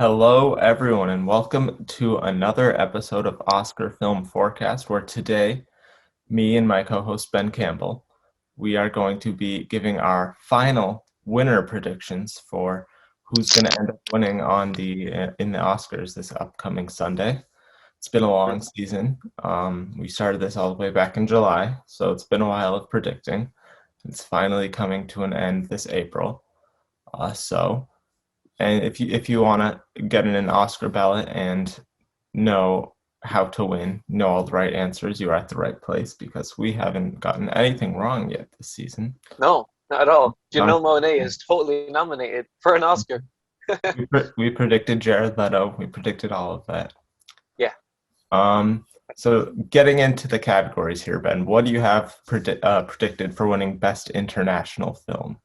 Hello, everyone, and welcome to another episode of Oscar Film Forecast, where today, me and my co-host Ben Campbell, we are going to be giving our final winner predictions for who's going to end up winning on in the Oscars this upcoming Sunday. It's been a long season. We started this all the way back in July, so it's been a while of predicting. It's finally coming to an end this April. And if you want to get in an Oscar ballot and know how to win, know all the right answers, you're at the right place because we haven't gotten anything wrong yet this season. No, not at all. Not, Janelle Monáe is totally nominated for an Oscar. we predicted Jared Leto. We predicted all of that. Yeah. So getting into the categories here, Ben, what do you have predicted for winning Best International Film?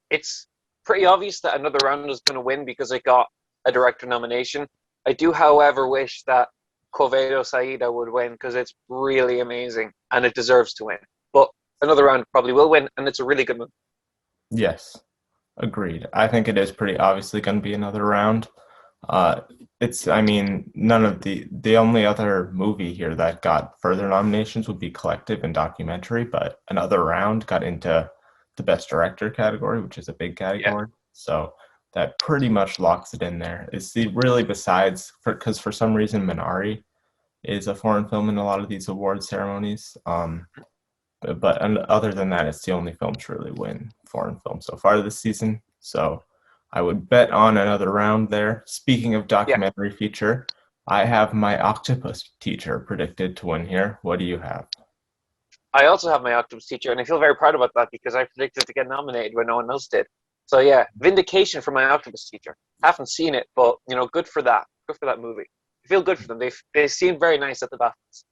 It's pretty obvious that Another Round is going to win because it got a director nomination. I do, however, wish that Quevedo Saida would win because it's really amazing and it deserves to win. But Another Round probably will win, and it's a really good movie. Yes, agreed. I think it is pretty obviously going to be Another Round. I mean, none of the only other movie here that got further nominations would be Collective and Documentary, but Another Round got into the Best Director category, which is a big Yeah. category. So that pretty much locks it in there. It's because for some reason Minari is a foreign film in a lot of these award ceremonies. But other than that, it's the only film to really win foreign film so far this season. So I would bet on Another Round there. Speaking of Yeah. documentary feature, I have My Octopus Teacher predicted to win here. What do you have? I also have My Octopus Teacher, and I feel very proud about that because I predicted to get nominated when no one else did. So yeah, vindication for My Octopus Teacher. Haven't seen it, but good for that. Good for that movie. I feel good for them. They seem very nice at the BAFTAs.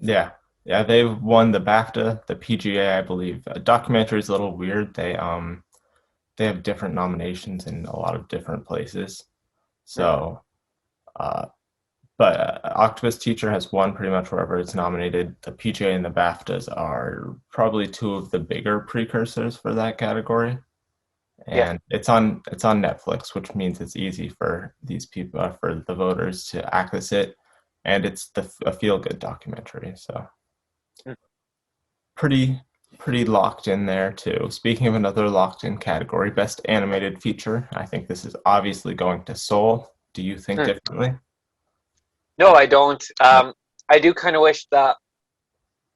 Yeah. Yeah, they've won the BAFTA, the PGA, I believe. Documentary is a little weird. They have different nominations in a lot of different places. So, uh, but Octopus Teacher has won pretty much wherever it's nominated. The PGA and the BAFTAs are probably two of the bigger precursors for that category, Yeah. and it's on Netflix, which means it's easy for these people for the voters to access it, and it's a feel good documentary. So Mm. pretty pretty locked in there too. Speaking of another locked in category, Best Animated Feature, I think this is obviously going to Soul. Do you think Mm. differently? No, I don't. No. I do kind of wish that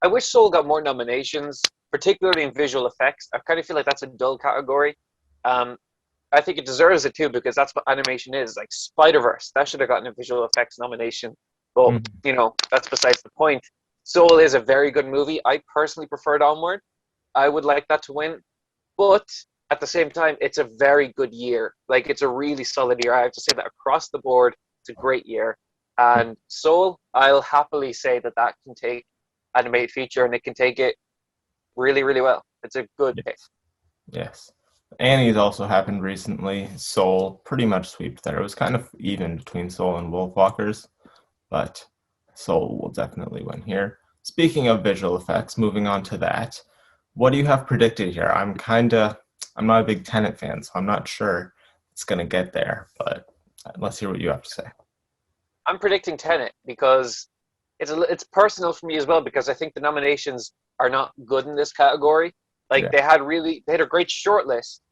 I wish Soul got more nominations, particularly in visual effects. I kind of feel like that's a dull category. Um, I think it deserves it too because that's what animation is. Like Spider-Verse, that should have gotten a visual effects nomination. But, Mhm. that's besides the point. Soul is a very good movie. I personally preferred Onward. I would like that to win. But at the same time, it's a very good year. Like, it's a really solid year. I have to say that across the board, it's a great year. And Soul, I'll happily say that that can take animated feature and it can take it really, really well. It's a good pick. Yes. Yes. Annie's also happened recently. Soul pretty much swept there. It was kind of even between Soul and Wolfwalkers, but Soul will definitely win here. Speaking of visual effects, moving on to that, what do you have predicted here? I'm not a big Tenet fan, so I'm not sure it's gonna get there, but let's hear what you have to say. I'm predicting Tenet because it's personal for me as well because I think the nominations are not good in this category. Like Yeah. they had a great short list.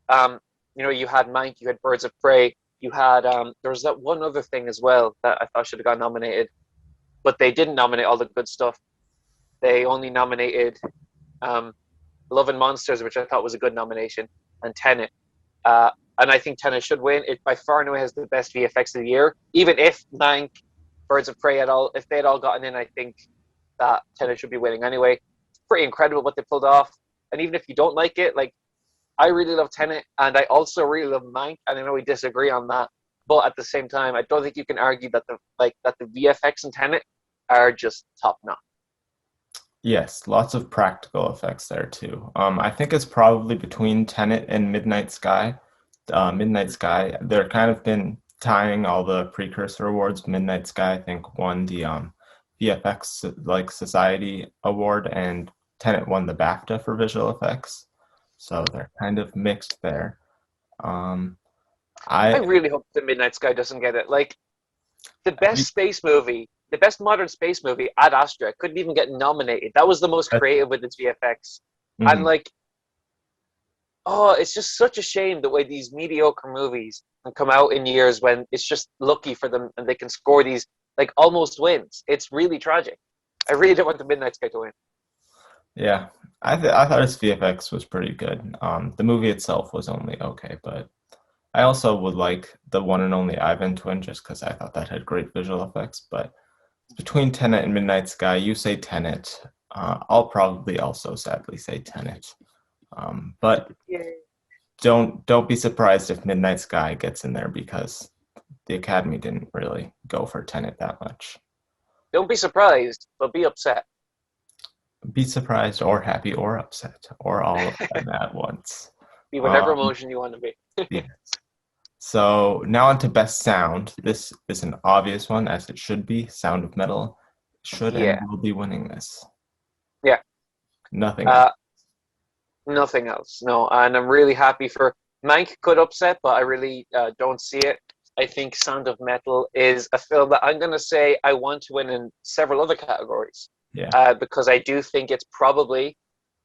Um, you had Mank, you had Birds of Prey, you had there was that one other thing as well that I thought should have got nominated, but they didn't nominate all the good stuff. They only nominated um, Love and Monsters, which I thought was a good nomination, and Tenet. And I think Tenet should win. It by far and away has the best VFX of the year. Even if Mank, Birds of Prey if they had all gotten in, I think that Tenet should be winning anyway. It's pretty incredible what they pulled off. And even if you don't like it, like I really love Tenet, and I also really love Mank, and I know we disagree on that. But at the same time, I don't think you can argue that the VFX in Tenet are just top notch. Yes, lots of practical effects there too. I think it's probably between Tenet and Midnight Sky. Midnight Sky, they're kind of been tying all the precursor awards. Midnight Sky, I think, won the VFX like Society Award, and Tenet won the BAFTA for visual effects. So they're kind of mixed there. Um, I I really hope The Midnight Sky doesn't get it. Like, the best space movie, the best modern space movie, Ad Astra, couldn't even get nominated. That was the most creative with its VFX. And mhm. like, oh, it's just such a shame the way these mediocre movies can come out in years when it's just lucky for them and they can score these like almost wins. It's really tragic. I really don't want the Midnight Sky to win. Yeah, I thought his VFX was pretty good. The movie itself was only okay, but I also would like the one and only Ivan Twin just because I thought that had great visual effects. But between Tenet and Midnight Sky, you say Tenet. I'll probably also sadly say Tenet. But Yeah. don't be surprised if Midnight Sky gets in there because the Academy didn't really go for Tenet that much. Don't be surprised, but be upset. Be surprised or happy or upset or all of them at once. Be whatever Um, emotion you want to be. yeah. So now on to best sound. This is an obvious one, as it should be. Sound of Metal should and Yeah. will be winning this. Yeah. Nothing else. Uh, Nothing else. No. And I'm really happy for Mank could upset, but I really don't see it. I think Sound of Metal is a film that I'm going to say I want to win in several other categories Yeah. because I do think it's probably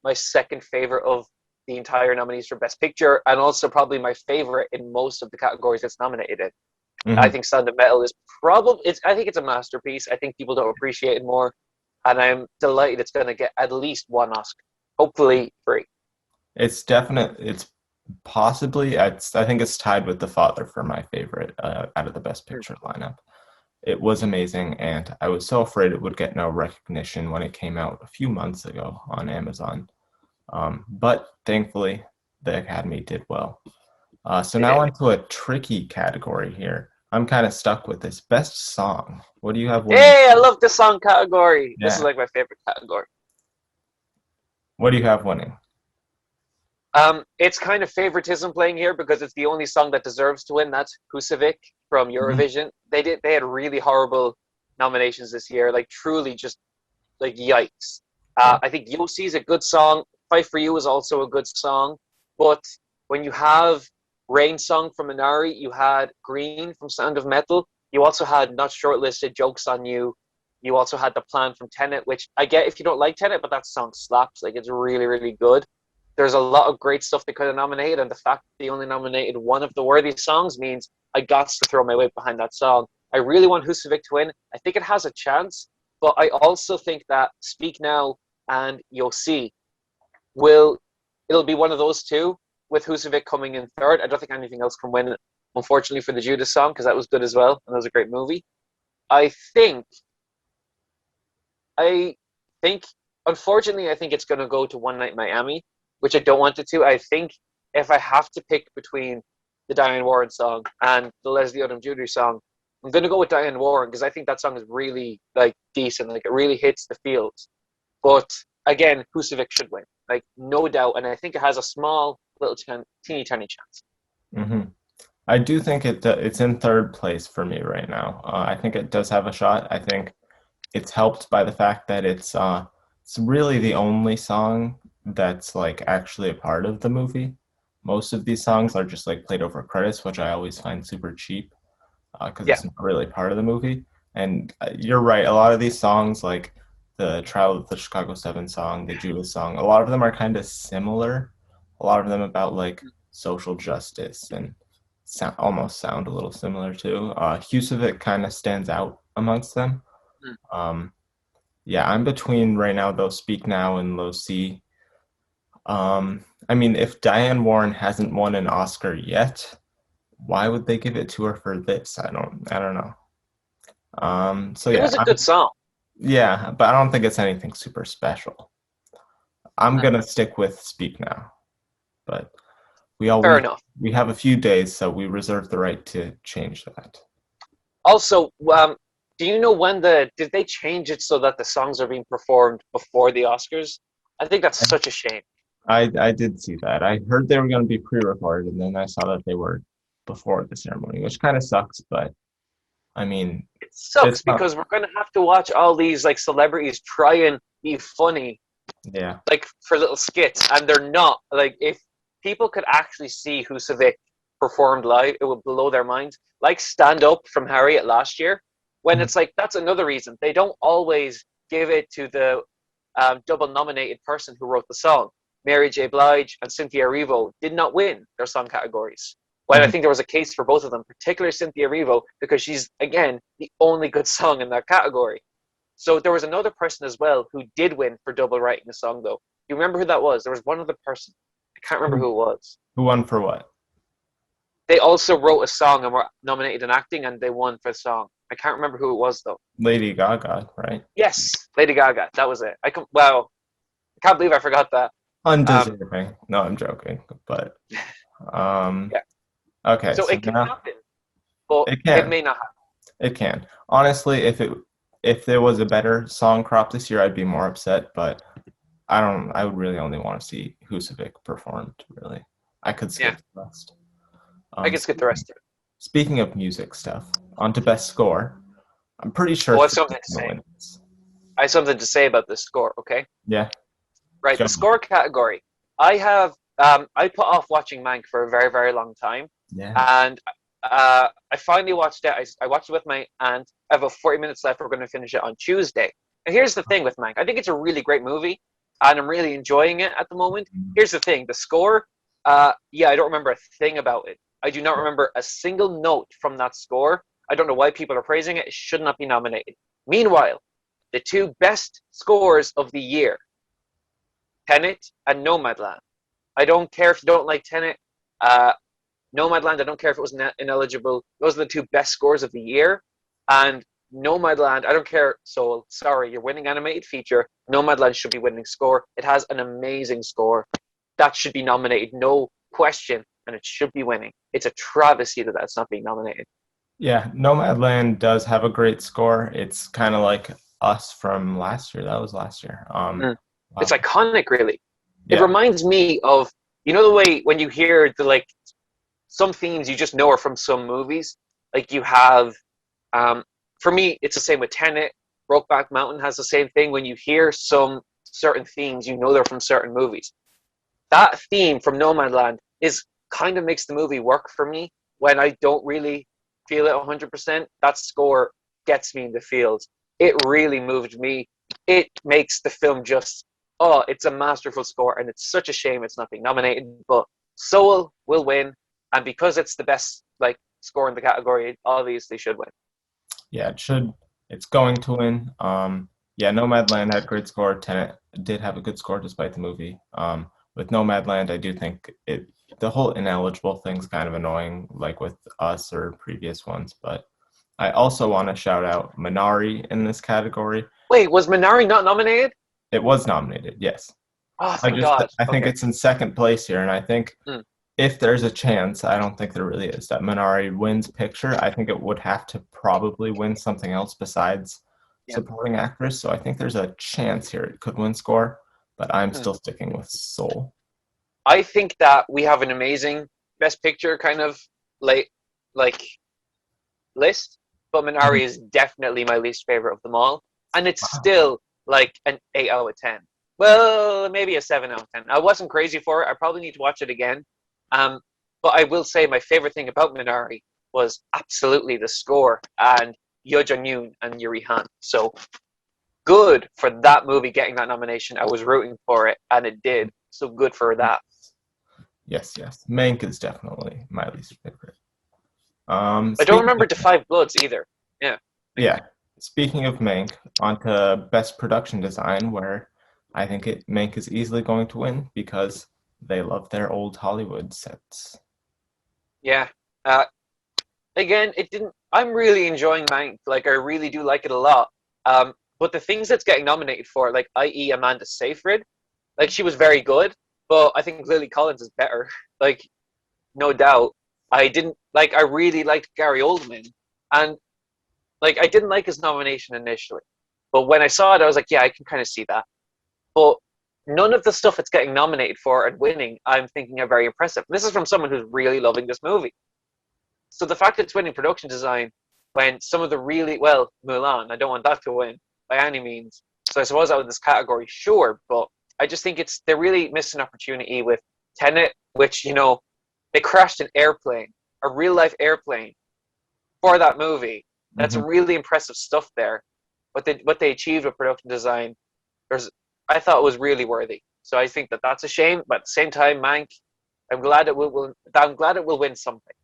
my second favorite of the entire nominees for Best Picture, and also probably my favorite in most of the categories it's nominated in. I Hmm. think Sound of Metal is probably it's. I think it's a masterpiece. I think people don't appreciate it more, and I'm delighted it's going to get at least one Oscar, hopefully three. It's definite. It's possibly. I think it's tied with The Father for my favorite out of the Best Picture lineup. It was amazing, and I was so afraid it would get no recognition when it came out a few months ago on Amazon. But thankfully, the Academy did well. So They now did. onto a tricky category here. I'm kind of stuck with this. Best song. What do you have winning? Hey, I love the song category. This is Yeah. like my favorite category. What do you have winning? It's kind of favoritism playing here because it's the only song that deserves to win. That's Husavik from Mhm. Eurovision. They had really horrible nominations this year, like truly just like yikes. Yeah. I think Yossi is a good song. Fight for You is also a good song, but when you have Rain Song from Minari, you had Green from Sound of Metal. You also had not shortlisted Jokes on You. You also had The Plan from Tenet, which I get if you don't like Tenet, but that song slaps. Like it's really, really good. There's a lot of great stuff they could have nominated, and the fact that they only nominated one of the worthy songs means I got to throw my weight behind that song. I really want Husavik to win. I think it has a chance, but I also think that Speak Now and You'll See will it'll be one of those two with Husavik coming in third. I don't think anything else can win, unfortunately, for the Judas song because that was good as well and that was a great movie. I think I think unfortunately I think it's gonna go to One Night in Miami, which I don't want it to. I think if I have to pick between the Diane Warren song and the Leslie Odom Jr. song, I'm gonna go with Diane Warren because I think that song is really like decent, like it really hits the feels. But again, Husavik should win, like no doubt, and I think it has a small, little, teeny tiny chance. Hmm. I do think it's in third place for me right now. I think it does have a shot. I think it's helped by the fact that it's really the only song that's like actually a part of the movie. Most of these songs are just like played over credits, which I always find super cheap because Yeah, it's not really part of the movie. And you're right, a lot of these songs, like the Trial of the Chicago Seven song, the Judas song, a lot of them are kind of similar. A lot of them about like social justice and almost sound a little similar too. Husavik kind of stands out amongst them. Um, yeah, I'm between right now though Speak Now and Low C. I mean, if Diane Warren hasn't won an Oscar yet, why would they give it to her for this? I don't know. So it yeah, was a good song. yeah, but I don't think it's anything super special. I'm Uh, gonna stick with Speak Now, but we all Fair we enough. we have a few days, so we reserve the right to change that. Also, do you know when did they change it so that the songs are being performed before the Oscars? I think that's such a shame. I did see that. I heard they were going to be pre-recorded, and then I saw that they were before the ceremony, which kind of sucks. But I mean, It sucks it's not. because we're gonna have to watch all these like celebrities try and be funny Yeah, like for little skits, and they're not. Like if people could actually see Husavik performed live, it would blow their minds. Like Stand Up from Harriet last year, when Mhm. it's like, that's another reason. They don't always give it to the double nominated person who wrote the song. Mary J. Blige and Cynthia Erivo did not win their song categories. Well, I Mhm. think there was a case for both of them, particularly Cynthia Erivo, because she's, again, the only good song in that category. So there was another person as well who did win for double writing a song, though. You remember who that was? There was one other person. I can't remember Who who it was. who won for what? They also wrote a song and were nominated in acting, and they won for the song. I can't remember who it was, though. Lady Gaga, right? Yes, Lady Gaga. That was it. Wow, I can't believe I forgot that. Um, Undeserving. No, I'm joking. But um, yeah. okay, So so it can now happen, but it it can. may not happen. It can. Honestly, if there was a better song crop this year, I'd be more upset, but I would really only want to see Husavik performed, really. I could Yeah, skip the rest. I Um, can skip the speaking, rest of it. speaking of music stuff, on to best score. I'm pretty sure Oh, I have Theme's something to gonna say. win this. I have something to say about this score. Okay, Yeah, right. go The ahead. score category. I put off watching Mank for a very, very long time, Yes. and I finally watched it. I watched it with my aunt. I have about 40 minutes left. We're going to finish it on Tuesday. And here's the thing with Mank. I think it's a really great movie, and I'm really enjoying it at the moment. Here's the thing: the score. Yeah, I don't remember a thing about it. I do not remember a single note from that score. I don't know why people are praising it. It should not be nominated. Meanwhile, the two best scores of the year, Tenet and Nomadland. I don't care if you don't like Tenet. Uh, Nomadland, I don't care if it was ineligible. Those are the two best scores of the year. And Nomadland, I don't care. So sorry, you're winning animated feature. Nomadland should be winning score. It has an amazing score. That should be nominated, no question, and it should be winning. It's a travesty that that's not being nominated. Yeah, Nomadland does have a great score. It's kind of like Us from last year. That was last year. Mm. It's Wow. iconic, really. It Yeah. reminds me of, the way when you hear the like some themes you just know are from some movies. Like you have, um, for me, it's the same with Tenet. Brokeback Mountain has the same thing. When you hear some certain themes, you know they're from certain movies. That theme from Nomadland is kind of makes the movie work for me when I don't really feel it 100%. That score gets me in the feels. It really moved me. It makes the film just, oh, it's a masterful score, and it's such a shame it's not being nominated. But Soul will win, and because it's the best like score in the category, it obviously should win. Yeah, it should. It's going to win. Yeah, Nomadland had a great score. Tenet did have a good score despite the movie. With Nomadland, I do think the whole ineligible thing's kind of annoying, like with Us or previous ones. But I also want to shout out Minari in this category. Wait, was Minari not nominated? It was nominated, yes. Oh, thank God. I think Okay. it's in second place here, and I think Mm, if there's a chance, I don't think there really is, that Minari wins picture. I think it would have to probably win something else besides yeah. supporting actress. So I think there's a chance here it could win score, but I'm Mm. still sticking with Soul. I think that we have an amazing best picture kind of like like list, but Mhm. Minari is definitely my least favorite of them all, and it's Wow. still like an 8 out of 10. Well, maybe a 7 out of 10. I wasn't crazy for it. I probably need to watch it again. Um, but I will say my favorite thing about Minari was absolutely the score and Yo Jung Yoon and Yuri Han. So good for that movie getting that nomination. I was rooting for it, and it did. So good for that. Yes, yes. Mank is definitely my least favorite. I don't Speaking remember of, The Five Bloods either. Yeah. yeah, speaking of Mank, onto best production design, where I think Mank is easily going to win because they love their old Hollywood sets. Yeah. Uh, Again, it didn't. I'm really enjoying Mank. Like, I really do like it a lot. But the things that's getting nominated for, like, i.e., Amanda Seyfried, like, she was very good, but I think Lily Collins is better. Like, no doubt. I didn't like. I really liked Gary Oldman, and like, I didn't like his nomination initially, but when I saw it, I was like, yeah, I can kind of see that. But none of the stuff it's getting nominated for and winning, I'm thinking are very impressive. This is from someone who's really loving this movie. So the fact it's winning production design when some of the really well Mulan, I don't want that to win by any means. So I suppose out of this category, sure, but I just think they're really missing opportunity with Tenet, which They crashed an airplane, a real life airplane, for that movie. That's Hmm. really impressive stuff there. What they achieved with production design, there's I thought was really worthy. So I think that that's a shame, but at the same time, Mank, I'm glad it will win something.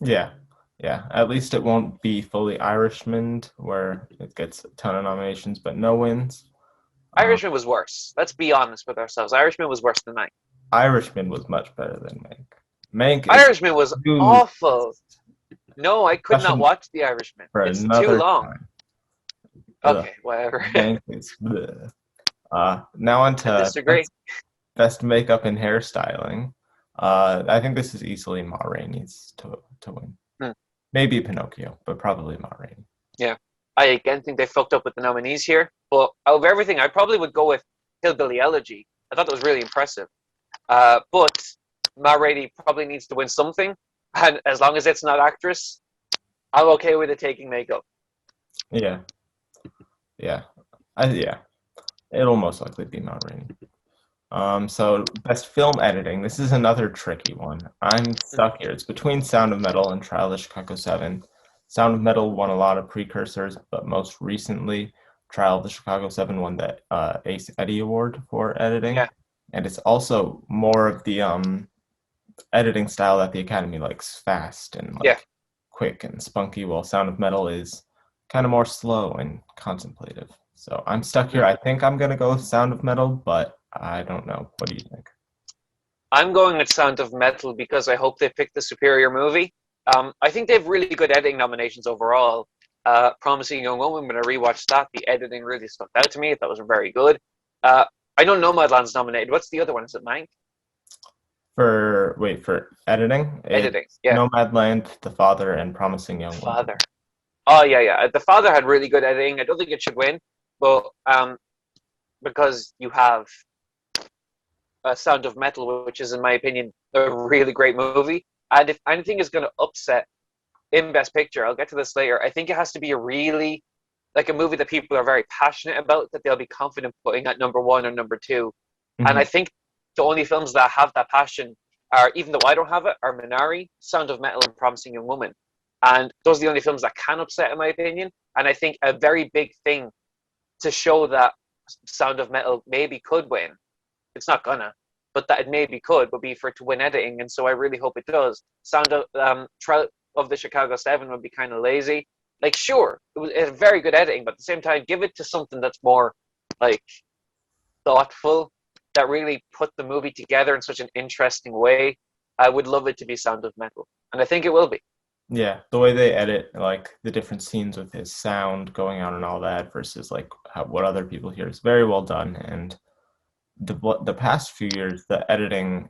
Yeah, yeah. At least it won't be fully Irishman, where it gets a ton of nominations but no wins. Um, Irishman was worse. Let's be honest with ourselves. Irishman was worse than Mank. Irishman was much better than Mank. Mank is Irishman was too, awful. No, I could not discussion watch The Irishman. for It's too another long. time. Ugh, Okay, whatever. Mank is bleh. Now on I to disagree. best makeup and hairstyling. I think this is easily Ma Rainey's to win. Hmm. Maybe Pinocchio, but probably Ma Rainey. Yeah. I again think they fucked up with the nominees here. But out of everything, I probably would go with Hillbilly Elegy. I thought that was really impressive. But Ma Rainey probably needs to win something. And as long as it's not actress, I'm okay with it taking makeup. Yeah, yeah, yeah. It'll most likely be Ma Rainey. So best film editing. This is another tricky one. I'm stuck here. It's between Sound of Metal and Trial of Chicago 7. Sound of Metal won a lot of precursors, but most recently, Trial of the Chicago 7 won the Ace Eddie Award for editing. Yeah, And it's also more of the editing style that the Academy likes, fast and yeah. like quick and spunky, while Sound of Metal is kind of more slow and contemplative. So I'm stuck here. Mm. I think I'm gonna go with Sound of Metal, but I don't know. What do you think? I'm going with Sound of Metal because I hope they pick the superior movie. I think they have really good editing nominations overall. Promising Young Woman, when I rewatched that, the editing really stuck out to me. That was very good. Uh, I know Nomadland's nominated. What's the other one? Is it Mank? For editing, it's Editing. Yeah. Nomadland, The Father, and Promising Young Woman. Father. Oh, yeah, yeah. The Father had really good editing. I don't think it should win, but because you have Sound of Metal, which is, in my opinion, a really great movie. And if anything is going to upset in Best Picture, I'll get to this later. I think it has to be a really like a movie that people are very passionate about, that they'll be confident putting at number one or number two. And Hmm. I think the only films that have that passion are, even though I don't have it, are Minari, Sound of Metal, and Promising Young Woman. And those are the only films that can upset, in my opinion. And I think a very big thing to show that Sound of Metal maybe could win, it's not gonna, but that it maybe could, would be for it to win editing. And so I really hope it does. Sound of Trial of the Chicago 7 would be kind of lazy. Like, sure, it was very good editing, but at the same time, give it to something that's more like thoughtful, that really put the movie together in such an interesting way. I would love it to be Sound of Metal, and I think it will be. Yeah, the way they edit like the different scenes with his sound going on and all that versus like what other people hear is very well done. And the past few years, the editing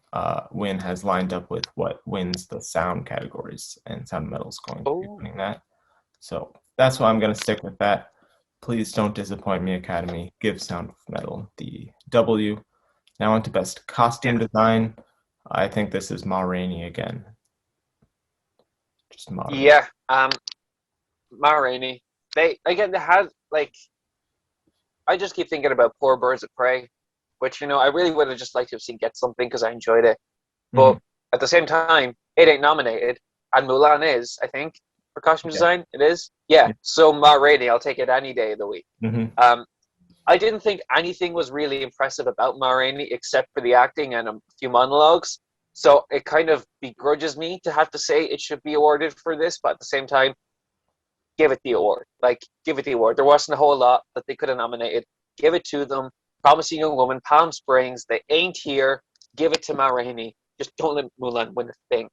win has lined up with what wins the sound categories, and Sound Metal's going to be Oh, winning that. So that's why I'm going to stick with that. Please don't disappoint me, Academy. Give Sound of Metal the W. Now on to Best yeah, Costume Design. I think this is Ma Rainey again. Just Ma Rainey. yeah. Ma Rainey. They again. They had like I just keep thinking about Poor Birds of Prey, which I really would have just liked to have seen get something because I enjoyed it. Hmm. But at the same time, it ain't nominated, and Mulan is, I think, for costume Yeah. design. It is. Yeah. Yeah. So Ma Rainey, I'll take it any day of the week. Hmm. Um, I didn't think anything was really impressive about Ma Rainey except for the acting and a few monologues. So it kind of begrudges me to have to say it should be awarded for this, but at the same time, give it the award. Like, give it the award. There wasn't a whole lot that they could have nominated. Give it to them. Promising Young Woman, Palm Springs, they ain't here. Give it to Ma Rainey. Just don't let Mulan win a thing.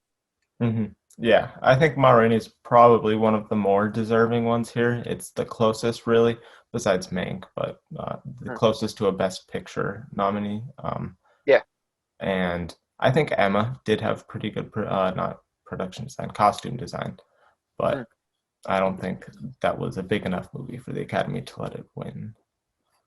Hmm. Yeah, I think Ma Rainey is probably one of the more deserving ones here. It's the closest, really, besides Mank, but the Hmm. closest to a Best Picture nominee. Yeah. And I think Emma did have pretty good, not production design, costume design, Hmm. but I don't think that was a big enough movie for the Academy to let it win.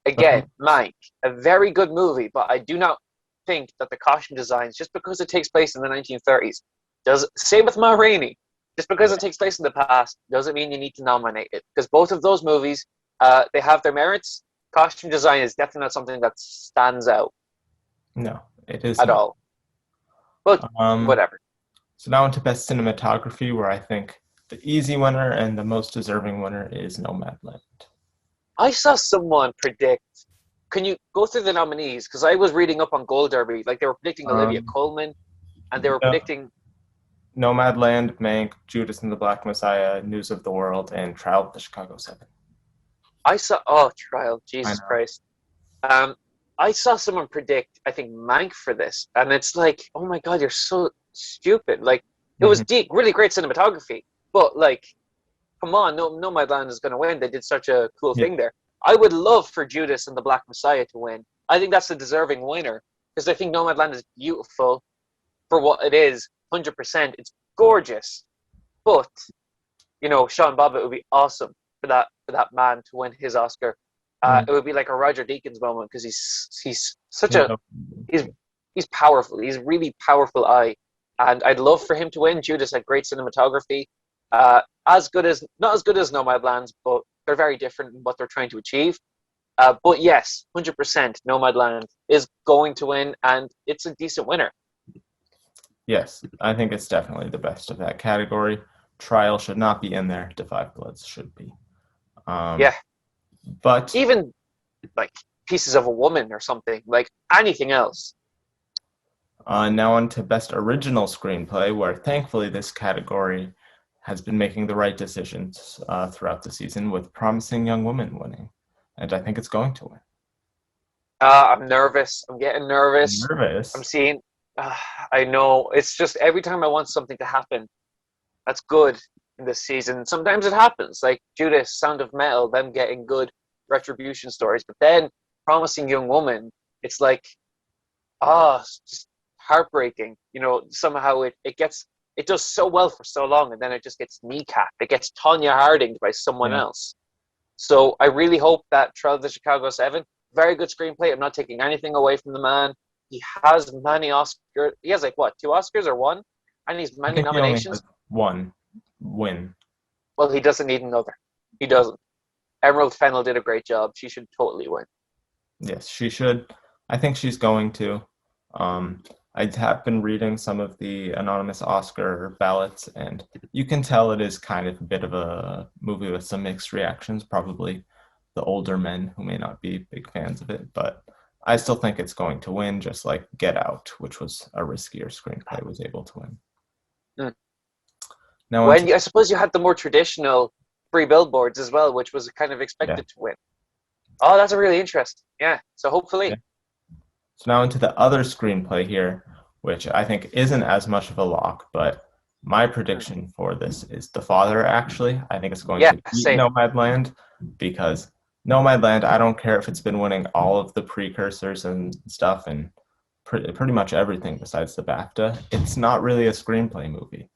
But Again, Mike, a very good movie, but I do not think that the costume designs, just because it takes place in the 1930s, does same with Ma Rainey. Just because yeah, it takes place in the past doesn't mean you need to nominate it. Because both of those movies, they have their merits. Costume design is definitely not something that stands out no, it is at not. all. But Um, whatever. So now into best cinematography, where I think the easy winner and the most deserving winner is Nomadland. I saw someone predict. Can you go through the nominees? Because I was reading up on Gold Derby, like they were predicting Olivia Um, Colman, and they were no, predicting. Nomadland, Mank, Judas and the Black Messiah, News of the World, and Trial of the Chicago Seven. I saw. Oh, Trial, I Jesus know. Christ. Um, I saw someone predict. I think Mank for this, and it's like, oh my God, you're so stupid. Like it was Hmm. deep, really great cinematography, but like, come on, no, Nomadland is going to win. They did such a cool Yeah. thing there. I would love for Judas and the Black Messiah to win. I think that's a deserving winner because I think Nomadland is beautiful for what it is, 100%. It's gorgeous, but Sean Bobbitt would be awesome for that man to win his Oscar. Mm. It would be like a Roger Deakins moment because he's such He's a no- he's he's powerful. He's a really powerful eye, and I'd love for him to win. Judas had great cinematography, as good as not as good as Nomadland's, but they're very different in what they're trying to achieve. But yes, 100% Nomadland is going to win, and it's a decent winner. Yes, I think it's definitely the best of that category. Trial should not be in there. Defy Bloods should be. Yeah, Um, but even like Pieces of a Woman or something, like anything else. now on to best original screenplay, where thankfully this category has been making the right decisions throughout the season, with Promising Young Woman winning, and I think it's going to win. I'm nervous. I'm getting nervous. I'm Nervous. seeing. Uh, I know it's just every time I want something to happen that's good in this season. Sometimes it happens, like Judas, Sound of Metal, them getting good retribution stories. But then Promising Young Woman, it's like it's just heartbreaking. Somehow it does so well for so long, and then it just gets kneecapped. It gets Tonya Harding by someone Yeah. else. So I really hope that Trial of the Chicago Seven, very good screenplay. I'm not taking anything away from the man. He has many Oscars. He has like what, two Oscars or one? And he's I many think he only has nominations. one win. Well, he doesn't need another. He doesn't. Emerald Fennell did a great job. She should totally win. Yes, she should. I think she's going to. Um, I have been reading some of the anonymous Oscar ballots, and you can tell it is kind of a bit of a movie with some mixed reactions, probably the older men who may not be big fans of it, but I still think it's going to win, just like Get Out, which was a riskier screenplay, was able to win. Mm. Now on to, I suppose you had the more traditional Three Billboards as well, which was kind of yeah, expected to win. Oh, that's a really interesting. Yeah. So yeah. hopefully, So now into the other screenplay here, which I think isn't as much of a lock, but my mm, prediction for this is The Father, actually. I think it's going yeah, to beat same. Nomadland because Nomadland, I don't care if it's been winning all of the precursors and stuff and pretty much everything besides the BAFTA. It's not really a screenplay movie.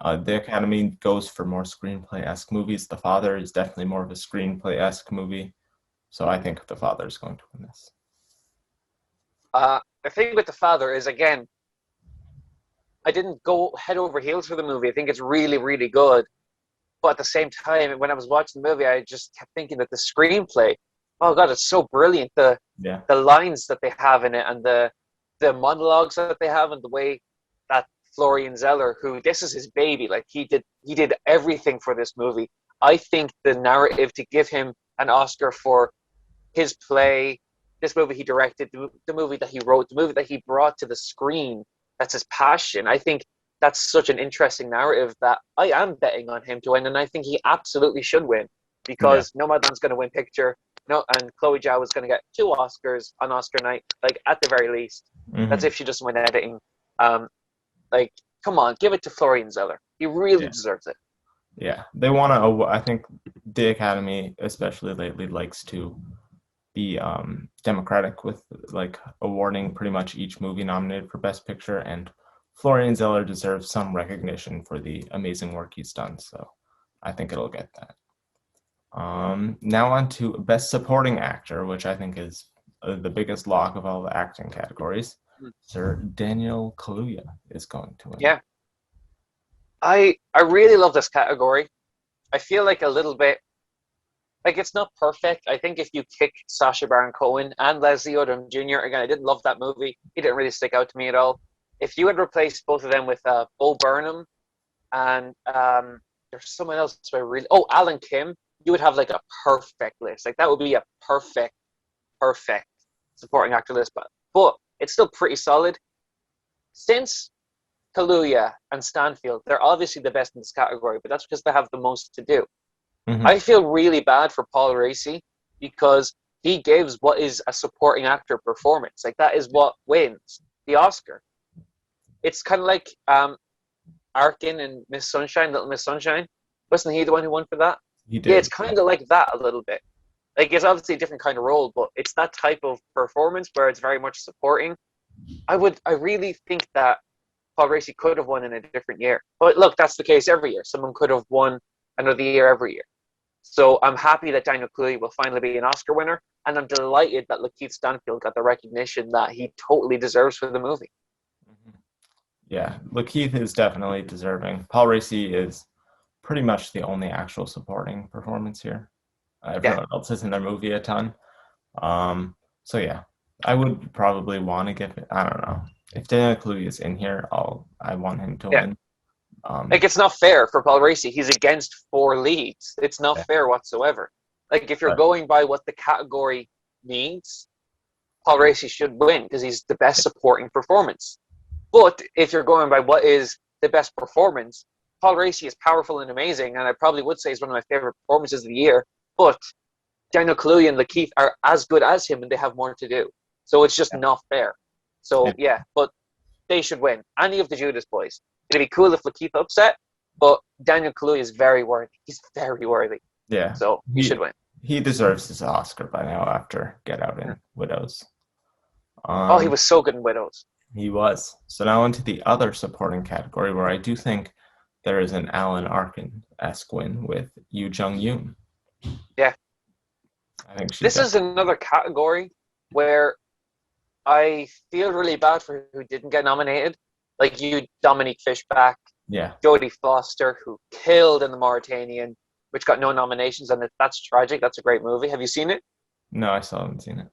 The Academy goes for more screenplay-esque movies. The Father is definitely more of a screenplay-esque movie. So I think The Father is going to win this. The thing with the father is again, I didn't go head over heels for the movie. I think it's really, really good. But at the same time, when I was watching the movie, I just kept thinking that the screenplay, oh God, it's so brilliant. The Yeah. the lines that they have in it and the monologues that they have and the way that Florian Zeller, who this is his baby, like he did everything for this movie. I think the narrative to give him an Oscar for his play, this movie he directed, the movie that he wrote, the movie that he brought to the screen, that's his passion. I think that's such an interesting narrative that I am betting on him to win, and I think he absolutely should win Yeah. because Nomadland's going to win picture. No, and Chloe Zhao is going to get two Oscars on Oscar night, like at the very least. That's Hmm. if she doesn't win editing. Um, like, come on, give it to Florian Zeller. He really Yeah. deserves it. Yeah. They want to, I think the Academy, especially lately, likes to be democratic with like awarding pretty much each movie nominated for Best Picture, and Florian Zeller deserves some recognition for the amazing work he's done. So I think it'll get that. Now on to Best Supporting Actor, which I think is the biggest lock of all the acting categories. Mm. Sir Daniel Kaluuya is going to win. Yeah, I really love this category. I feel like a little bit like it's not perfect. I think if you kick Sacha Baron Cohen and Leslie Odom Jr. again, I didn't love that movie. He didn't really stick out to me at all. if you had replaced both of them with Bo Burnham and there's someone else who I really Alan Kim, you would have like a perfect list. Like that would be a perfect supporting actor list. But it's still pretty solid. Since Kaluuya and Stanfield, they're obviously the best in this category, but that's because they have the most to do. Hmm. I feel really bad for Paul Raci because he gives what is a supporting actor performance. Like that is what wins the Oscar. It's kind of like Arkin and Miss Sunshine, Little Miss Sunshine. Wasn't he the one who won for that? He Yeah, did. it's kind of like that a little bit. Like it's obviously a different kind of role, but it's that type of performance where it's very much supporting. I really think that Paul Raci could have won in a different year. But look, that's the case every year. Someone could have won another year every year. So I'm happy that Daniel Kaluuya will finally be an Oscar winner, and I'm delighted that Lakeith Stanfield got the recognition that he totally deserves for the movie. Mhm. Yeah, Lakeith is definitely deserving. Paul Raci is pretty much the only actual supporting performance here. Yeah, Everyone else is in their movie a ton. So yeah, I would probably want to give it. I don't know if Daniel Kaluuya is in here. I want him to yeah. win. Like Um, it's not fair for Paul Raci. He's against four leads. It's not yeah, fair whatsoever. Like if you're but going by what the category needs, Paul Raci should win because he's the best supporting performance. But if you're going by what is the best performance, Paul Raci is powerful and amazing, and I probably would say he's one of my favorite performances of the year. But Daniel Kaluuya and Lakeith are as good as him, and they have more to do. So it's just yeah, not fair. So it, yeah, but they should win. Any of the Judas boys. It'd be cool if Lakeith upset, but Daniel Kaluuya is very worthy. He's very worthy. yeah, So he should win. he deserves his Oscar by now after Get Out and Widows. Oh, he Um, was so good in Widows. he was. So now into the other supporting category where I do think there is an Alan Arkin-esque win with Yoo Jung-yoon. Yeah. I think she's This def is another category where I feel really bad for who didn't get nominated. Like you, Dominique Fishback, yeah. Jodie Foster, who killed in The Mauritanian, which got no nominations, and that's tragic. That's a great movie. Have you seen it? No, I still haven't seen it.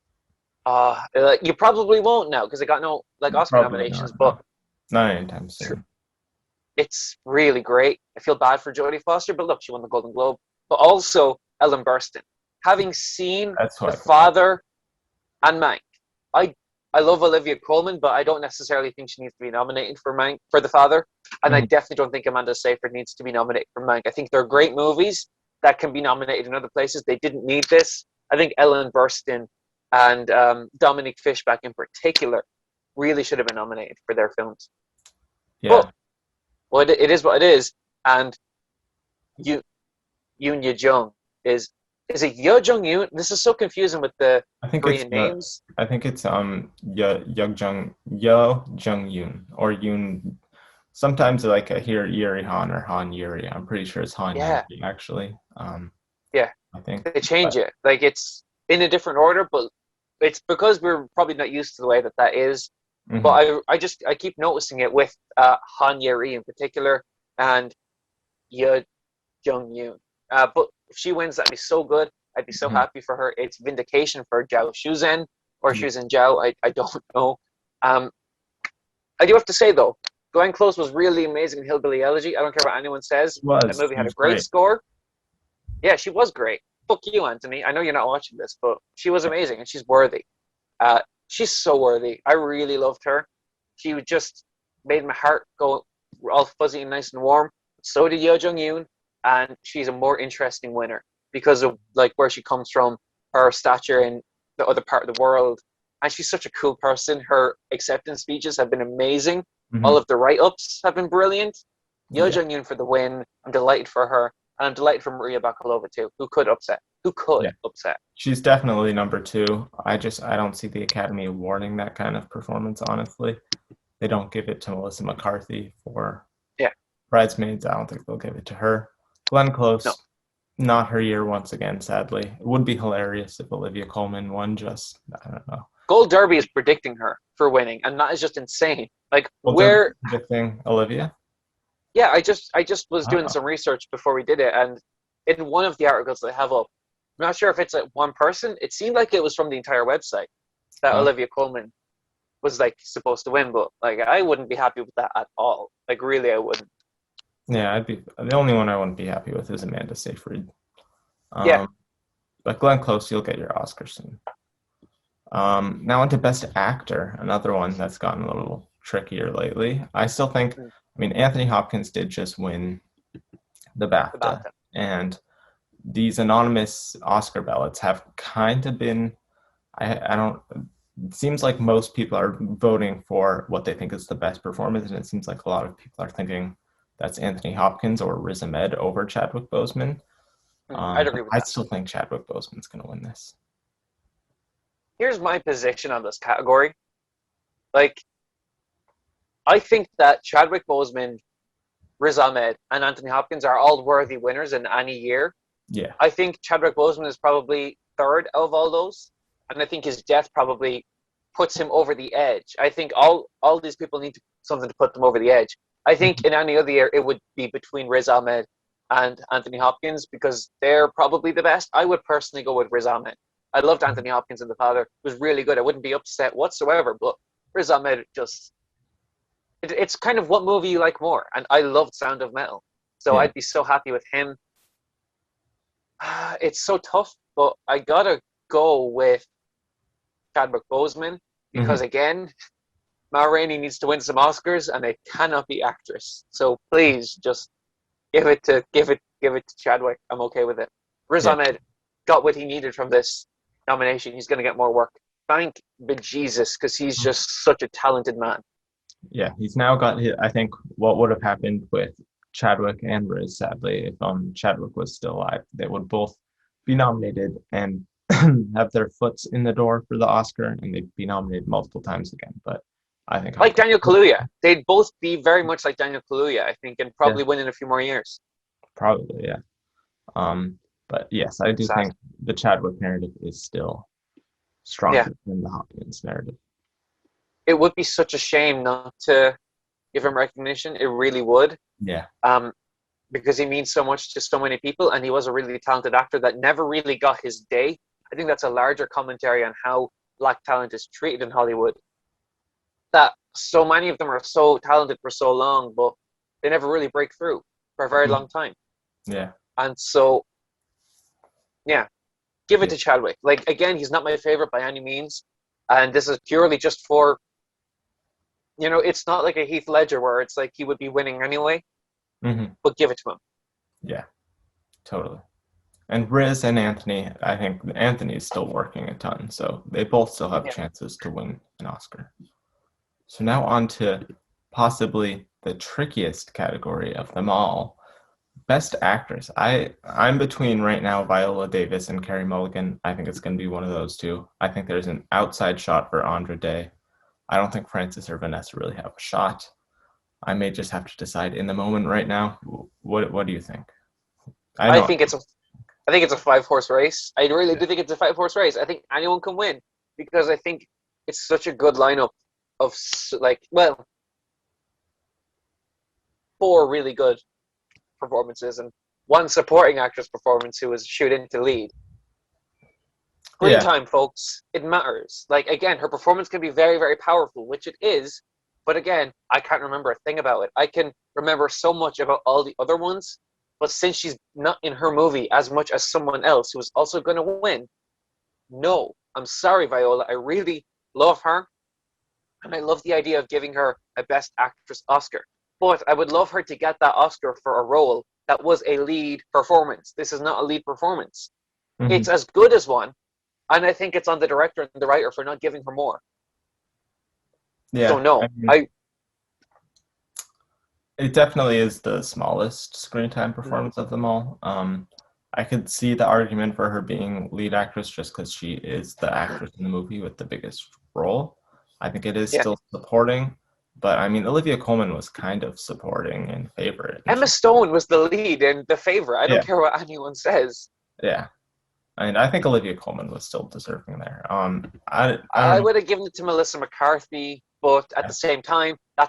You probably won't now because it got no like Oscar Probably nominations, not. but No, not anytime soon. it's really great. I feel bad for Jodie Foster, but look, she won the Golden Globe. But also Ellen Burstyn. Having seen That's who The I think of. Father and Mank, I I love Olivia Colman, but I don't necessarily think she needs to be nominated for Mank for The Father, and I Mhm. definitely don't think Amanda Seyfried needs to be nominated for Mank. I think they're great movies that can be nominated in other places. They didn't need this. I think Ellen Burstyn and Dominique Fishback in particular really should have been nominated for their films. Yeah, But well, it is what it is, and you Yoon Ye Jung is it Yo Jung Yoon? This is so confusing with the I think it's Korean names. I think it's Yo Jung Yoon or Yoon. Sometimes like I hear Yuri Han or Han Yuri. I'm pretty sure it's Han Yeah, Yuri actually. yeah. I think. They change But it. Like it's in a different order, but it's because we're probably not used to the way that that is. But mhm. I keep noticing it with Han Yeri in particular and Ye Jung Yoon. But if she wins, that'd be so good. I'd be so Mhm. happy for her. It's vindication for Zhao Shuzhen or Yeah, Shuzhen Zhao. I don't know. Um, I do have to say though, Glenn Close was really amazing in Hillbilly Elegy. I don't care what anyone says. it That was. movie He had a was great great. score. Yeah, she was great. Fuck you, Anthony. I know you're not watching this, but she was amazing and she's worthy. She's so worthy. I really loved her. She just made my heart go all fuzzy and nice and warm. So did Yo Jung Yoon, and she's a more interesting winner because of like where she comes from, her stature in the other part of the world, and she's such a cool person. Her acceptance speeches have been amazing. All Hmm. of the write-ups have been brilliant. Yo Yeah, Jung Yoon for the win. I'm delighted for her, and I'm delighted for Maria Bakalova too, who could upset. Who could yeah. upset? She's definitely number two. I don't see the Academy awarding that kind of performance, honestly. They don't give it to Melissa McCarthy for Yeah, Bridesmaids. I don't think they'll give it to her. Glenn no. Close, not her year once again, sadly. It would be hilarious if Olivia Colman won, just, I don't know. Gold Derby is predicting her for winning, and that is just insane. Like Well, they're where, predicting Olivia. yeah, I just was doing Oh, some research before we did it, and in one of the articles that I have up, I'm not sure if it's like one person. It seemed like it was from the entire website that oh, Olivia Colman was like supposed to win, but like I wouldn't be happy with that at all. Like really, I wouldn't. Yeah, I'd be the only one I wouldn't be happy with is Amanda Seyfried. Yeah, Um, but Glenn Close, you'll get your Oscar soon. Now into Best Actor, another one that's gotten a little trickier lately. I still think, I mean, Anthony Hopkins did just win the the BAFTA, BAFTA. and these anonymous Oscar ballots have kind of been, I don't, it seems like most people are voting for what they think is the best performance, and it seems like a lot of people are thinking that's Anthony Hopkins or Riz Ahmed over Chadwick Boseman. I'd But agree with I that. still think Chadwick Boseman's going to win this. Here's my position on this category. Like, I think that Chadwick Boseman, Riz Ahmed, and Anthony Hopkins are all worthy winners in any year. Yeah. I think Chadwick Boseman is probably third of all those, and I think his death probably puts him over the edge. I think all these people need something to put them over the edge. I think in any other year it would be between Riz Ahmed and Anthony Hopkins because they're probably the best. I would personally go with Riz Ahmed. I loved Anthony Hopkins in The Father. It was really good. I wouldn't be upset whatsoever, but Riz Ahmed just it's kind of what movie you like more. And I loved Sound of Metal. So Yeah. I'd be so happy with him. It's so tough, but I gotta go with Chadwick Boseman because Hmm. again, Ma Rainey needs to win some Oscars, and it cannot be actress. So please, just give it to Chadwick. I'm okay with it. Riz Yeah. Ahmed got what he needed from this nomination. He's gonna get more work. Thank bejesus, because he's just such a talented man. Yeah. He's now got his, I think what would have happened with Chadwick and Riz, sadly, if Chadwick was still alive, they would both be nominated and have their foots in the door for the Oscar, and they'd be nominated multiple times again. But I think Like Hopkins. Daniel Kaluuya, they'd both be very much like Daniel Kaluuya, I think, and Yeah, probably win in a few more years. probably, yeah. But yes, I do Sad. think the Chadwick narrative is still Yeah, stronger than the Hopkins narrative. it would be such a shame not to give him recognition. It really would. Yeah. Um, because he means so much to so many people, and he was a really talented actor that never really got his day. I think that's a larger commentary on how black talent is treated in Hollywood. That so many of them are so talented for so long, but they never really break through for a very Mhm. long time. Yeah. And so, yeah, give it Yeah. to Chadwick. Like again, he's not my favorite by any means, and this is purely just for it's not like a Heath Ledger where it's like he would be winning anyway, Hmm. but give it to him. Yeah. Totally. And Riz and Anthony, I think Anthony is still working a ton, so they both still have Yeah. chances to win an Oscar. So now on to possibly the trickiest category of them all, Best Actress. I'm between right now Viola Davis and Carey Mulligan. I think it's going to be one of those two. I think there's an outside shot for Andra Day. I don't think Frances or Vanessa really have a shot. I may just have to decide in the moment right now. What do you think? I I know. think it's a I think it's a 5 horse race. I really do think it's a 5 horse race. I think anyone can win because I think it's such a good lineup of four really good performances and one supporting actress performance who was shoot into lead. Screen Yeah. time, folks, it matters. Like again, her performance can be very, very powerful, which it is. But again, I can't remember a thing about it. I can remember so much about all the other ones, but since she's not in her movie as much as someone else who is also going to win, no, I'm sorry, Viola. I really love her, and I love the idea of giving her a Best Actress Oscar. But I would love her to get that Oscar for a role that was a lead performance. This is not a lead performance. Hmm. It's as good as one, and I think it's on the director and the writer for not giving her more. So Yeah. I no, mean, it definitely is the smallest screen time performance of them all. I could see the argument for her being lead actress just because she is the actress in the movie with the biggest role. I think it is yeah. still supporting, but I mean, Olivia Colman was kind of supporting and favorite, and Emma she, Stone was the lead and the favorite. I don't yeah, care what anyone says. yeah. And I think Olivia Colman was still deserving there. I don't I know. would have given it to Melissa McCarthy, but at Yeah, the same time, I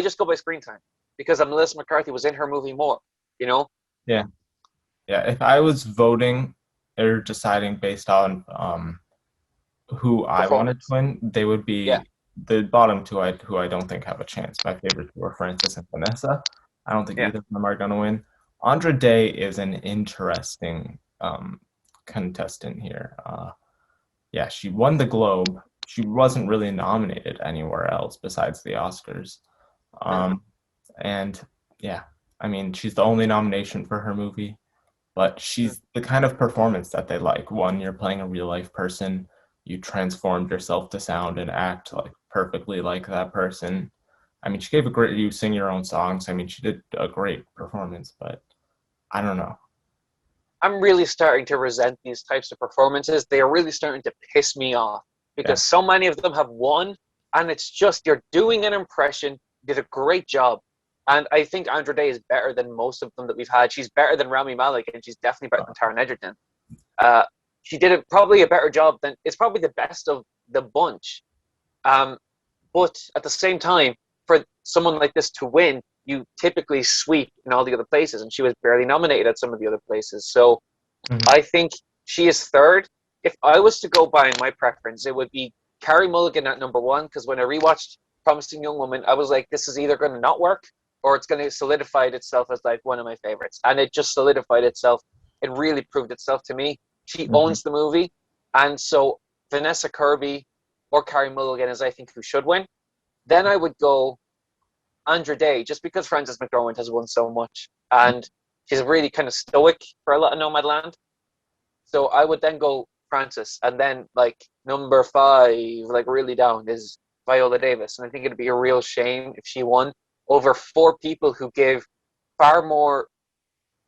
just go by screen time because Melissa McCarthy was in her movie more. You know, yeah, yeah. If I was voting or deciding based on who I wanted to performance. win, they would Yeah, be the bottom two who I don't think have a chance. My favorite two are Francis and Vanessa. I don't think yeah. either of them are going to win. Andra Day is an interesting contestant here. Yeah, she won the Globe. She wasn't really nominated anywhere else besides the Oscars. Mm, Um, and yeah, I mean, she's the only nomination for her movie, but mm. she's the kind of performance that they like. One, you're playing a real life person. You transformed yourself to sound and act like perfectly like that person. I mean, she gave a great, you sing your own songs. I mean, she did a great performance, but I don't know. I'm really starting to resent these types of performances. They are really starting to piss me off Yeah. because so many of them have won, and it's just you're doing an impression, did a great job. And I think Andra Day is better than most of them that we've had. She's better than Rami Malek, and she's definitely better than Taron Egerton. Uh, she did probably a better job than it's probably the best of the bunch. Um, but at the same time, for someone like this to win, you typically sweep in all the other places, and she was barely nominated at some of the other places. So Mhm. I think she is third. If I was to go by my preference, it would be Carrie Mulligan at number one, because when I rewatched Promising Young Woman, I was like, this is either going to not work or it's going to solidify itself as like one of my favorites. And it just solidified itself. It really proved itself to me. She Mhm. owns the movie. And so Vanessa Kirby or Carrie Mulligan is, I think, who should win. Then I would go Andra Day, just because Frances McDormand has won so much. And she's really kind of stoic for a lot of Nomadland. So I would then go Francis, and then like number five, like really down is Viola Davis, and I think it'd be a real shame if she won over four people who gave far more.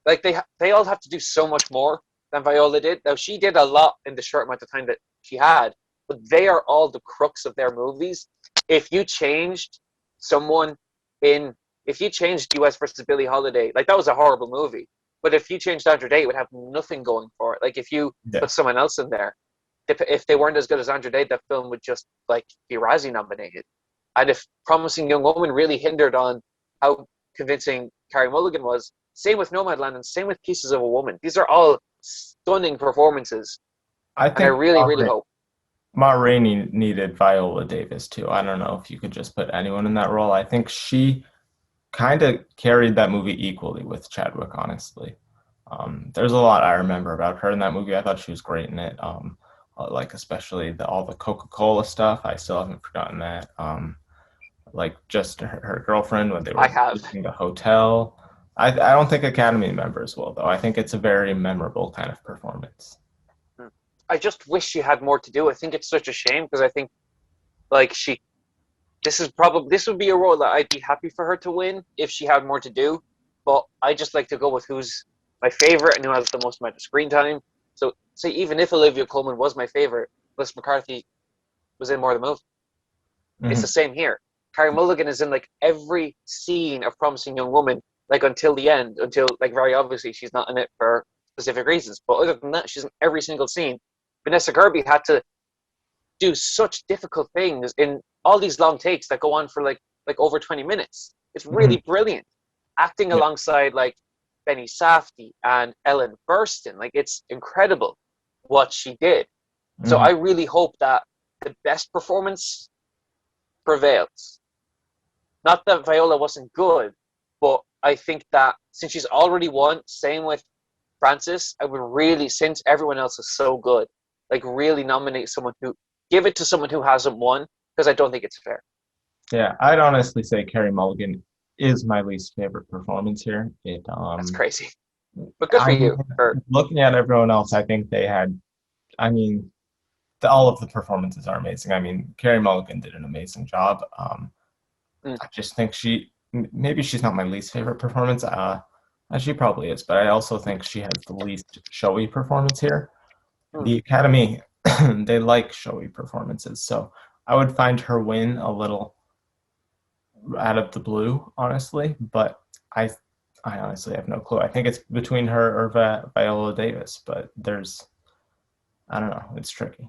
Like they all have to do so much more than Viola did. Now she did a lot in the short amount of time that she had, but they are all the crux of their movies. If you changed someone in, if you changed U.S. versus Billie Holiday, like that was a horrible movie. But if you changed Andra Day, it would have nothing going for it. Like if you Yeah. put someone else in there, if they weren't as good as Andra Day, that film would just like be Razzie nominated. And if Promising Young Woman really hindered on how convincing Carrie Mulligan was, same with Nomadland and same with Pieces of a Woman. These are all stunning performances, I and I think really, really hope. Ma Rainey needed Viola Davis too. I don't know if you could just put anyone in that role. I think she kind of carried that movie equally with Chadwick, honestly. There's a lot I remember about her in that movie. I thought she was great in it. Like especially all the Coca-Cola stuff. I still haven't forgotten that. Like just her girlfriend when they I were have. visiting the hotel. I don't think Academy members will though. I think it's a very memorable kind of performance. I just wish she had more to do. I think it's such a shame because I think like she, this would be a role that I'd be happy for her to win if she had more to do. But I just like to go with who's my favorite and who has the most amount of screen time. So say even if Olivia Colman was my favorite, Melissa McCarthy was in more of the movie. It's Hmm. the same here. Carrie Mulligan is in like every scene of Promising Young Woman, like until the end, until like very obviously she's not in it for specific reasons. But other than that, she's in every single scene. Vanessa Kirby had to do such difficult things in all these long takes that go on for like over 20 minutes. It's Hmm. really brilliant. Acting Yeah. alongside like Benny Safdie and Ellen Burstyn, like it's incredible what she did. So Hmm. I really hope that the best performance prevails. Not that Viola wasn't good, but I think that since she's already won, same with Francis, I would really, since everyone else is so good, like really nominate someone who, give it to someone who hasn't won, because I don't think it's fair. Yeah, I'd honestly say Carey Mulligan is my least favorite performance here. That's crazy. But good for I mean, you. For looking at everyone else, I think they had, I mean, all of the performances are amazing. I mean, Carey Mulligan did an amazing job. mm, I just think maybe she's not my least favorite performance. She probably is, but I also think she has the least showy performance here. mm. The Academy, they like showy performances, so I would find her win a little out of the blue, honestly. But I, I honestly have no clue. I think it's between her or Viola Davis, but I don't know. It's tricky.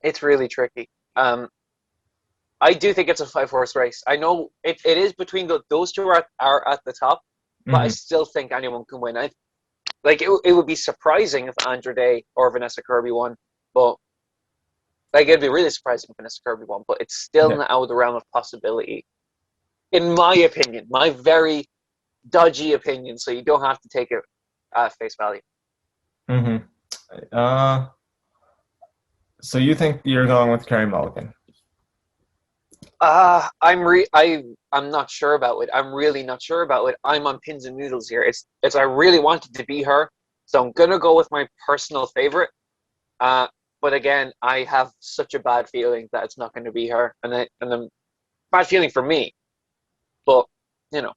It's really tricky. I do think it's a five-horse race. I know it is between those two are at the top, but I Hmm. still think anyone can win. It would be surprising if Andra Day or Vanessa Kirby won, but like it'd be really surprising if Vanessa Kirby won, but it's still Yeah. not out of the realm of possibility, in my opinion, my very dodgy opinion. So you don't have to take it at face value. hmm Uh, so you think you're going with Carey Mulligan? I'm not sure about it. I'm really not sure about it. I'm on pins and needles here. It's I really wanted to be her, so I'm gonna go with my personal favorite. Uh, but again, I have such a bad feeling that it's not going to be her, and a bad feeling for me. But you know,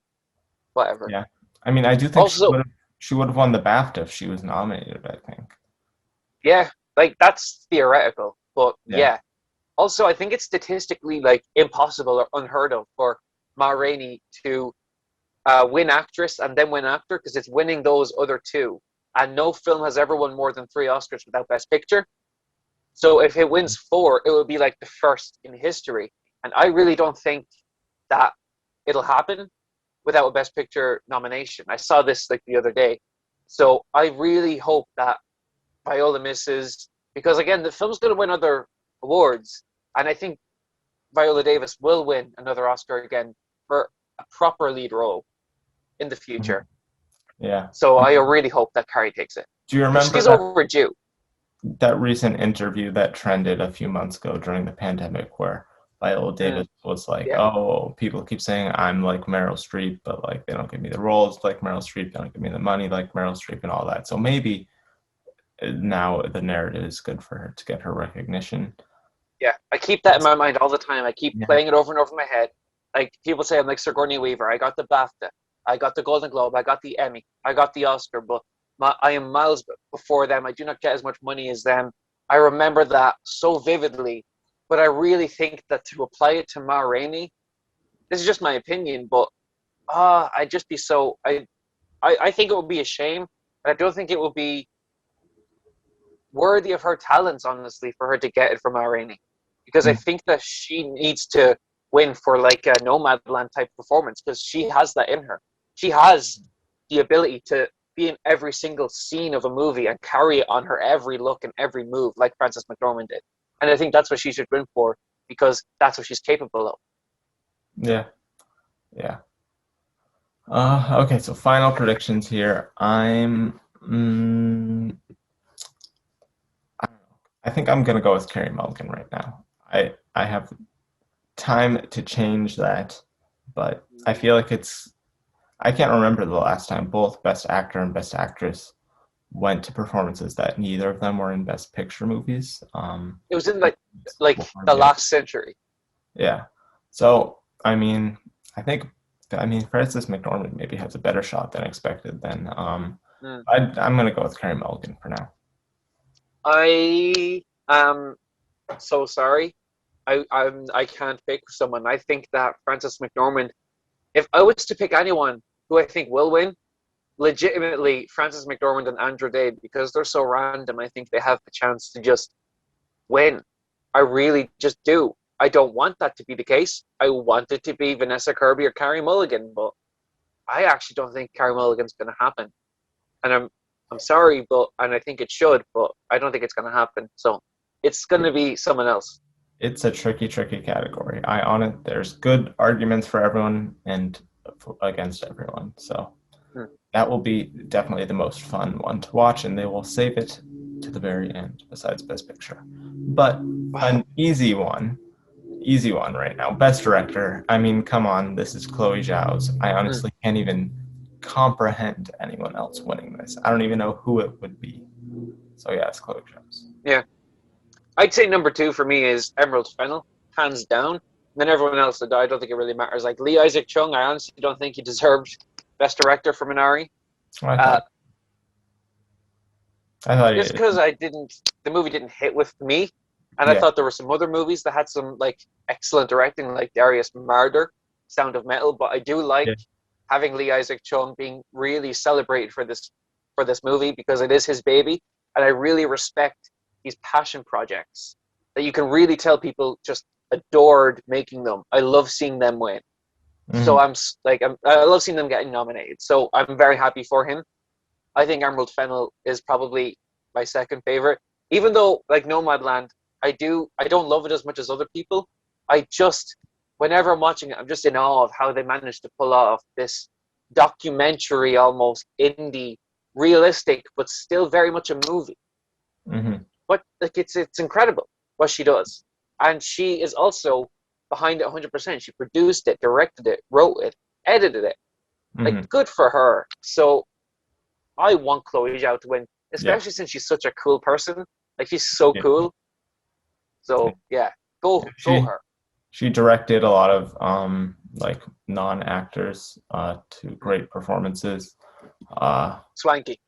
whatever. Yeah. I mean, I do think Also, she would have won the BAFTA if she was nominated, I think. yeah, like that's theoretical, but Yeah. yeah. Also, I think it's statistically like impossible or unheard of for Ma Rainey to win actress and then win actor because it's winning those other two. And no film has ever won more than 3 Oscars without Best Picture. So if it wins four, it would be like the first in history. And I really don't think that it'll happen without a Best Picture nomination. I saw this like the other day. So I really hope that Viola misses because again, the film's going to win other awards, and I think Viola Davis will win another Oscar again for a proper lead role in the Mhm. future. Yeah. So I really hope that Carrie takes it Do you because remember she's that overdue. that recent interview that trended a few months ago during the pandemic where Viola Mm, Davis was like, yeah, "Oh, people keep saying I'm like Meryl Streep, but like they don't give me the roles like Meryl Streep, they don't give me the money like Meryl Streep, and all that." So maybe now the narrative is good for her to get her recognition. yeah. I keep that in my mind all the time. I keep Yeah. playing it over and over in my head. Like people say, I'm like Sigourney Weaver. I got the BAFTA, I got the Golden Globe, I got the Emmy, I got the Oscar, but I am miles before them. I do not get as much money as them. I remember that so vividly, but I really think that to apply it to Ma Rainey, this is just my opinion, but I'd just be so I think it would be a shame, and I don't think it would be worthy of her talents, honestly, for her to get it from Irene. Because I Mm. think that she needs to win for like a Nomadland type performance because she has that in her. She has the ability to be in every single scene of a movie and carry it on her every look and every move, like Frances McDormand did. And I think that's what she should win for because that's what she's capable of. Yeah. Yeah. Okay, so final predictions here. I don't know. I think I'm gonna go with Carey Mulligan right now. I have time to change that, but I feel like I can't remember the last time both Best Actor and Best Actress went to performances that neither of them were in Best Picture movies. It was in like Before the the other. last century. Yeah. So I mean, I think Frances McDormand maybe has a better shot than expected. Then Mm. I'm gonna go with Carey Mulligan for now. I am so sorry. I can't pick someone. I think that Frances McDormand. If I was to pick anyone who I think will win, legitimately Frances McDormand and Andrew Day because they're so random. I think they have the chance to just win. I really just do. I don't want that to be the case. I want it to be Vanessa Kirby or Carey Mulligan, but I actually don't think Carey Mulligan's going to happen. And I'm sorry, but and I think it should, but I don't think it's going to happen. So it's going to be someone else. It's a tricky category. I on it. There's good arguments for everyone and against everyone. So Hmm. that will be definitely the most fun one to watch, and they will save it to the very end. Besides Best Picture, but an easy one right now. Best Director. I mean, come on, this is Chloe Zhao's. I Hmm. honestly can't even comprehend anyone else winning this. I don't even know who it would be. So yeah, it's Chloe Zhao's. Yeah. I'd say number two for me is Emerald Fennel, hands down. And then everyone else, I don't think it really matters. Like Lee Isaac Chung, I honestly don't think he deserved Best Director for Minari. I Uh, thought I thought just it. because the movie didn't hit with me, and I Yeah, thought there were some other movies that had some like excellent directing, like Darius Marder, Sound of Metal. But I do like yeah. having Lee Isaac Chung being really celebrated for this movie because it is his baby, and I really respect these passion projects that you can really tell people just adored making them. I love seeing them win. So Mhm. I love seeing them getting nominated. So I'm very happy for him. I think Emerald Fennel is probably my second favorite, even though like Nomadland. I don't love it as much as other people. I just, whenever I'm watching it, I'm just in awe of how they managed to pull off this documentary, almost indie, realistic, but still very much a movie. Hmm. But like it's incredible what she does, and she is also behind it 100%. She produced it, directed it, wrote it, edited it. Like Hmm. good for her. So I want Chloe Zhao to win, Yeah. especially since she's such a cool person. Like she's so Yeah. cool. So yeah, go She her. she directed a lot of like non-actors to great performances. Uh, Swanky.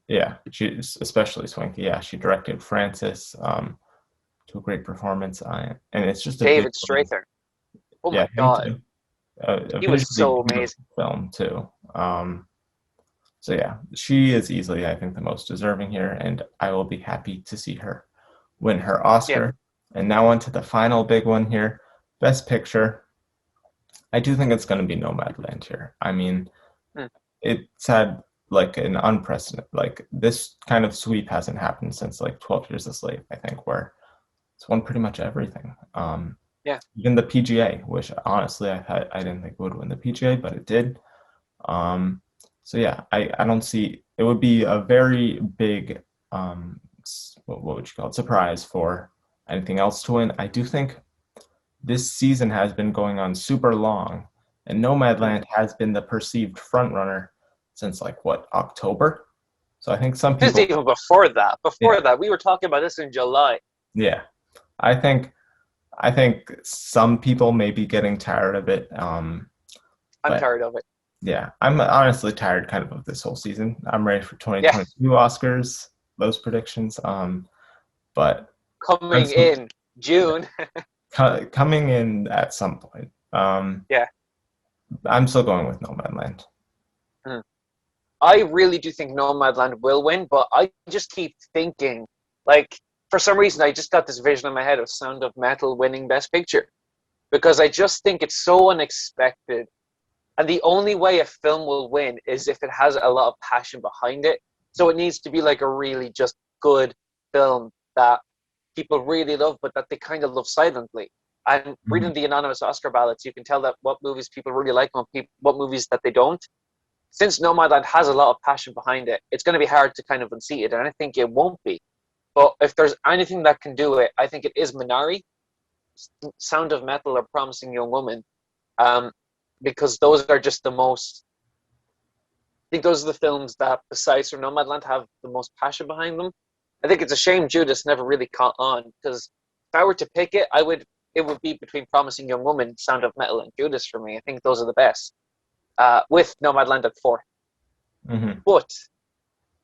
yeah, she's especially Swanky. Yeah, she directed Francis to a great performance. And it's just a David visually, Strathairn. Oh yeah, my him god, too. A he was visually so beautiful amazing. film too. So yeah, she is easily, I think, the most deserving here, and I will be happy to see her win her Yeah. Oscar. And now on to the final big one here, Best Picture. I do think it's going to be Nomadland here. I mean, Hmm. it's had like an unprecedented, like this kind of sweep hasn't happened since like 12 Years a Slave, I think, where it's won pretty much everything. Yeah. Even the PGA, which honestly I didn't think would win the PGA, but it did. Um, so yeah, I don't see it would be a very big what would you call it, surprise for anything else to win. I do think this season has been going on super long, and Hmm. Nomadland has been the perceived front runner since like what, October? So I think some This is people, even before that. yeah, Before that, we were talking about this in July. yeah. I think I think some people may be getting tired of it. I'm But tired of it. yeah, I'm honestly tired kind of this whole season. I'm ready for Yeah, 2022 Oscars, those predictions. But I'm coming still in June. coming in at some point. Yeah. I'm still going with Nomadland. Hmm. I really do think Nomadland will win, but I just keep thinking, like, for some reason, I just got this vision in my head of Sound of Metal winning Best Picture because I just think it's so unexpected. And the only way a film will win is if it has a lot of passion behind it. So it needs to be like a really just good film that people really love, but that they kind of love silently. And Mhm. reading the anonymous Oscar ballots, you can tell that what movies people really like and what movies that they don't. Since Nomadland has a lot of passion behind it, it's going to be hard to kind of unseat it, and I think it won't be. But if there's anything that can do it, I think it is Minari, Sound of Metal, or Promising Young Woman, um, because those are just the most. I think those are the films that, besides from Nomadland, have the most passion behind them. I think it's a shame Judas never really caught on because if I were to pick it, I would. It would be between Promising Young Woman, Sound of Metal, and Judas for me. I think those are the best. With Nomadland at four, Mhm. but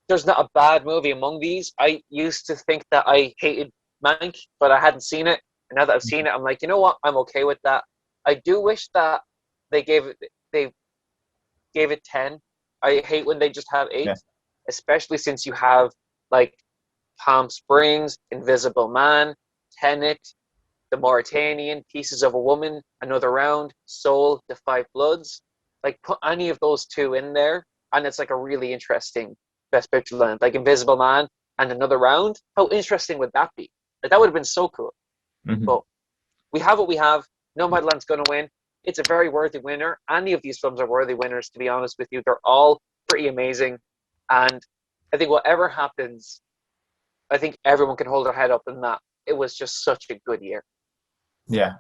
there's not a bad movie among these. I used to think that I hated Mank, but I hadn't seen it. And now that I've seen it, I'm like, you know what? I'm okay with that. I do wish that they gave it 10. I hate when they just have Yeah, 8, especially since you have like Palm Springs, Invisible Man, Tenet, The Mauritanian, Pieces of a Woman, Another Round, Soul, The Five Bloods. Like put any of those two in there, and it's like a really interesting Best Picture lineup. Like Invisible Man and Another Round. How interesting would that be? Like that would have been so cool. hmm, But we have what we have. Nomadland's going to win. It's a very worthy winner. Any of these films are worthy winners, to be honest with you. They're all pretty amazing. And I think whatever happens, I think everyone can hold their head up in that. It was just such a good year. yeah.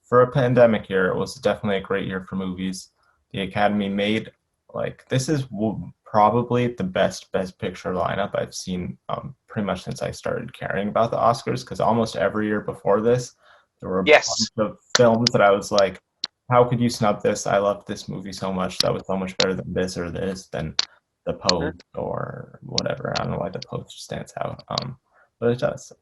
For a pandemic year, it was definitely a great year for movies. The Academy made like this is probably the best picture lineup I've seen pretty much since I started caring about the Oscars. Because almost every year before this, there were a bunch Yes. of films that I was like, "How could you snub this? I loved this movie so much. That was so much better than this or this than The Mhm. Post or whatever." I don't know why The Post stands out, but it does.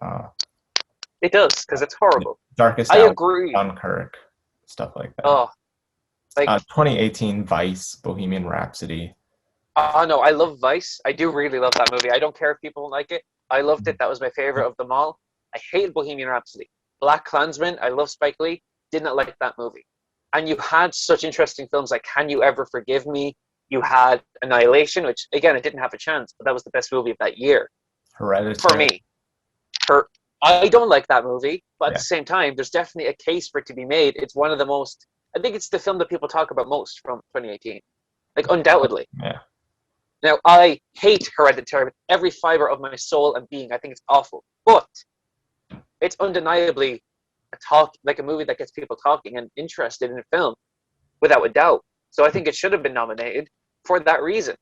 It does, because it's horrible. Darkest I Hour, agree. Dunkirk, stuff like that. Oh, like, 2018 Vice, Bohemian Rhapsody. oh no, I love Vice. I do really love that movie. I don't care if people don't like it. I loved it. That was my favorite of them all. I hated Bohemian Rhapsody. Black Klansman, I love Spike Lee. Did not like that movie. And you had such interesting films like Can You Ever Forgive Me? You had Annihilation, which again, it didn't have a chance, but that was the best movie of that year for Hereditary. me. For I don't like that movie, but at Yeah, the same time, there's definitely a case for it to be made. It's one of the most. I think it's the film that people talk about most from 2018, like undoubtedly. yeah, Now, I hate Hereditary with every fiber of my soul and being. I think it's awful, but it's undeniably like a movie that gets people talking and interested in a film, without a doubt. So I think it should have been nominated for that reason.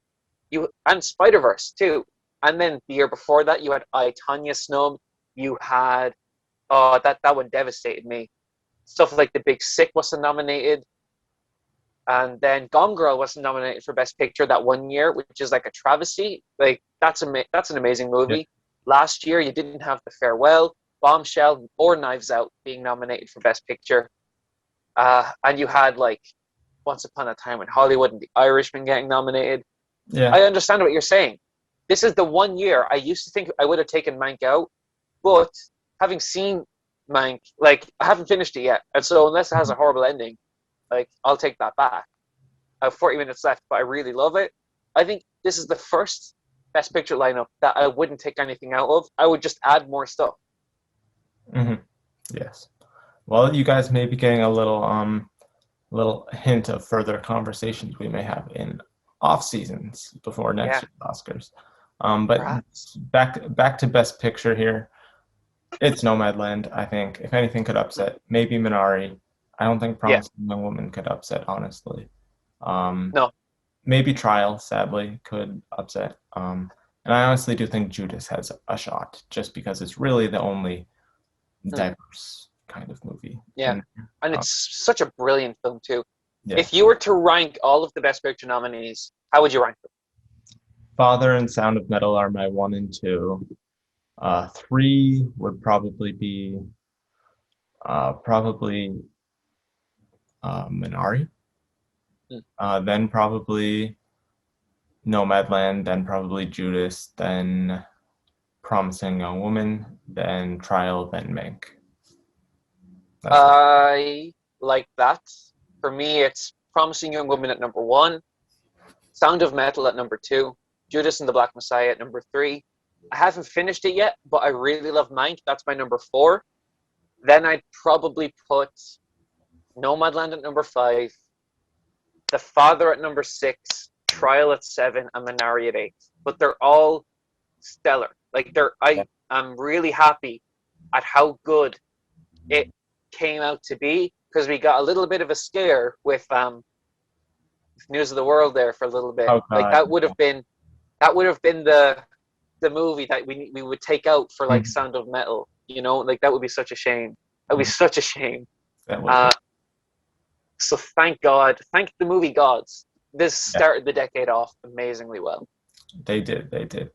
You and Spider Verse too, and then the year before that, you had I Tanya snub. You had that one devastated me. Stuff like The Big Sick wasn't nominated, and then Gone Girl wasn't nominated for Best Picture that one year, which is like a travesty. Like that's an amazing yeah, movie. Last year, you didn't have The Farewell, Bombshell, or Knives Out being nominated for Best Picture, and you had like Once Upon a Time in Hollywood and The Irishman getting nominated. yeah. I understand what you're saying. This is the one year I used to think I would have taken Mank out, but having seen Mank, like I haven't finished it yet, and so unless it has a Mhm. horrible ending, like I'll take that back. I have 40 minutes left, but I really love it. I think this is the first Best Picture lineup that I wouldn't take anything out of. I would just add more stuff. Mhm. Yes. Well, you guys may be getting a little hint of further conversations we may have in off seasons before next Yeah, year's Oscars. But perhaps. back to Best Picture here. It's Nomadland, I think. If anything could upset, maybe Minari. I don't think Yeah, Promising Young Woman could upset, honestly. Um, no. maybe Trial, sadly, could upset. And I honestly do think Judas has a shot, just because it's really the only Hmm. diverse kind of movie Yeah, in and um, it's such a brilliant film too. yeah. If you were to rank all of the Best Picture nominees, how would you rank them? Father and Sound of Metal are my one and two. Three would probably be probably Minari. Hmm. Then probably Nomadland, then probably Judas, then Promising Young Woman, then Trial, then Mank. That's it. I like that. For me, it's Promising Young Woman at number one, Sound of Metal at number two, Judas and the Black Messiah at number three. I haven't finished it yet, but I really love Mank. That's my number four. Then I'd probably put Nomadland at number five, The Father at number six, Trial at seven, and Minari at eight. But they're all stellar. Like Yeah. I'm really happy at how good it came out to be because we got a little bit of a scare with News of the World there for a little bit. Oh Like God. that would have been the movie that we would take out for like Mhm. Sound of Metal. You know, like that would be such a shame. That would be Mhm. such a shame. That would have Uh, been. so thank God, thank the movie gods. This Yeah, started the decade off amazingly well. they did. They did.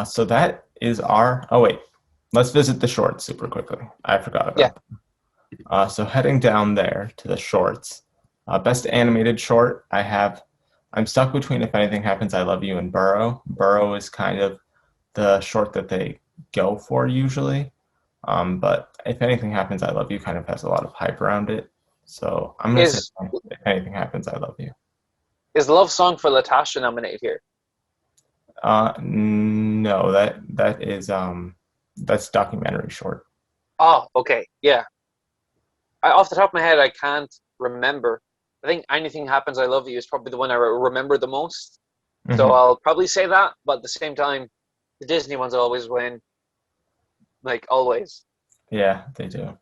So that is our. Oh wait, let's visit the shorts super quickly. I forgot Yeah, about them. So heading down there to the shorts, best animated short. I'm stuck between If Anything Happens, I Love You and Burrow. Burrow is kind of the short that they go for usually. But If Anything Happens, I Love You kind of has a lot of hype around it. So I'm gonna say is If Anything Happens, I Love You. is Love Song for Latasha nominated here? No, that's documentary short. Oh, okay, yeah. Off the top of my head, I can't remember. I think Anything Happens, I Love You is probably the one I remember the most. So Hmm. I'll probably say that, but at the same time, the Disney ones always win, like always. Yeah, they do.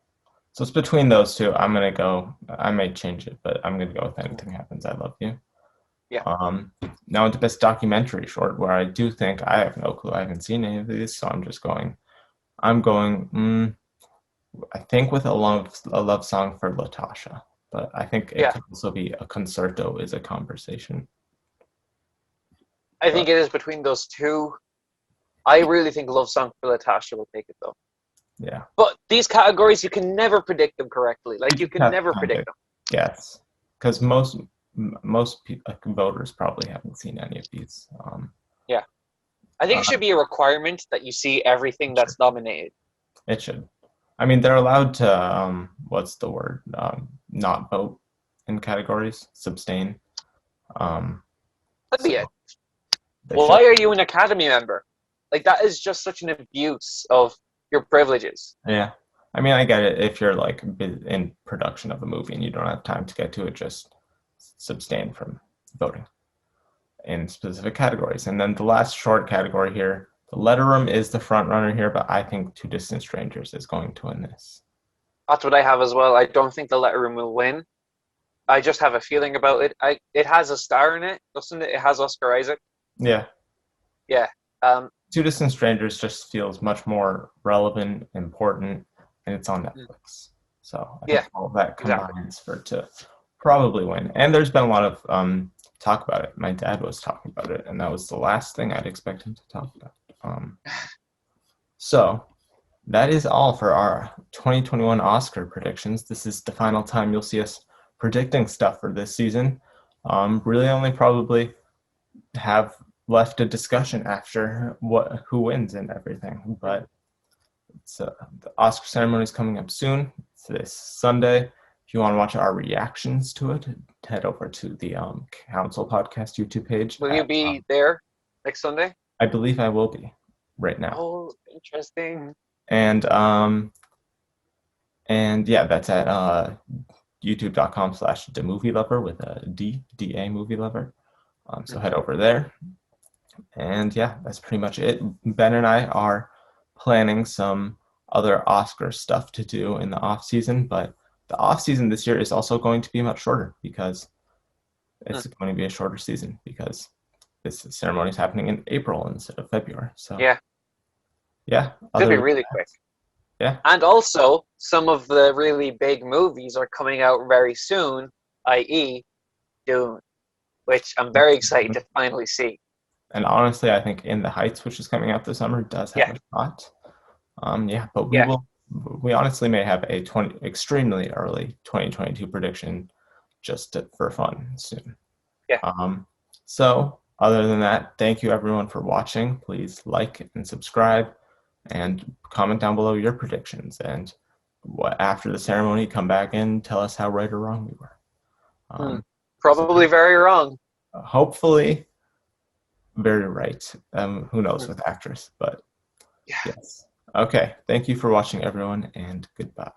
So it's between those two. I'm gonna go. I may change it, but I'm gonna go with Mm. Anything Happens, I Love You. Yeah, Um, Now into best documentary short, where I do think I have no clue. I haven't seen any of these, so I'm just going. I'm going. I think with a love song for Latasha, but I think it yeah. could also be a concerto is a conversation. I But think it is between those two. I really think Love Song for Latasha will take it though. yeah, But these categories, you can never predict them correctly. you Like you just can have to never kind predict of them. guess because most people, voters probably haven't seen any of these. Yeah, I think it Uh, should be a requirement that you see everything sure, that's nominated. it should. I mean, they're allowed to what's the word? Not vote in categories, abstain. Um, That'd so be it. they should. Why are you an Academy member? Like that is just such an abuse of your privileges. Yeah. I mean, I get it if you're like in production of a movie and you don't have time to get to it, just abstain from voting in specific categories. And then the last short category here, the letter room is the front runner here, but I think Two Distant Strangers is going to win this. That's what I have as well. I don't think the letter room will win. I just have a feeling about it. It has a star in it, doesn't it? It has Oscar Isaac. Yeah. Yeah. Um, Two Distant Strangers just feels much more relevant, important, and it's on Netflix. So I think yeah, all of that exactly. combines for it to probably win. And there's been a lot of talk about it. My dad was talking about it, and that was the last thing I'd expect him to talk about. So that is all for our 2021 Oscar predictions. This is the final time you'll see us predicting stuff for this season. Really only probably have left a discussion after who wins and everything. But the Oscar ceremony is coming up soon. It's this Sunday. If you want to watch our reactions to it, head over to the Council Podcast YouTube page. Will you be there next Sunday? I believe I will be right now. Oh, interesting. And yeah, that's at youtube.com/themovielover with a D-A movie lover. So head over there. And yeah, that's pretty much it. Ben and I are planning some other Oscar stuff to do in the off season, but the off season this year is also going to be much shorter because it's going to be a shorter season because this ceremony is happening in April instead of February. So Yeah, other could be than really that, quick. yeah, And also, some of the really big movies are coming out very soon, i.e., Dune, which I'm very excited to finally see. and honestly, I think In the Heights, which is coming out this summer, does have Yeah, a shot. Yeah, but yeah. we honestly may have a extremely early 2022 prediction just for fun soon. Yeah. So other than that, thank you everyone for watching. Please like and subscribe and comment down below your predictions. And after the ceremony, come back and tell us how right or wrong we were. So Probably very wrong. hopefully very right. Who knows Hmm. with actors, but Yeah. yes. Okay. Thank you for watching everyone and goodbye.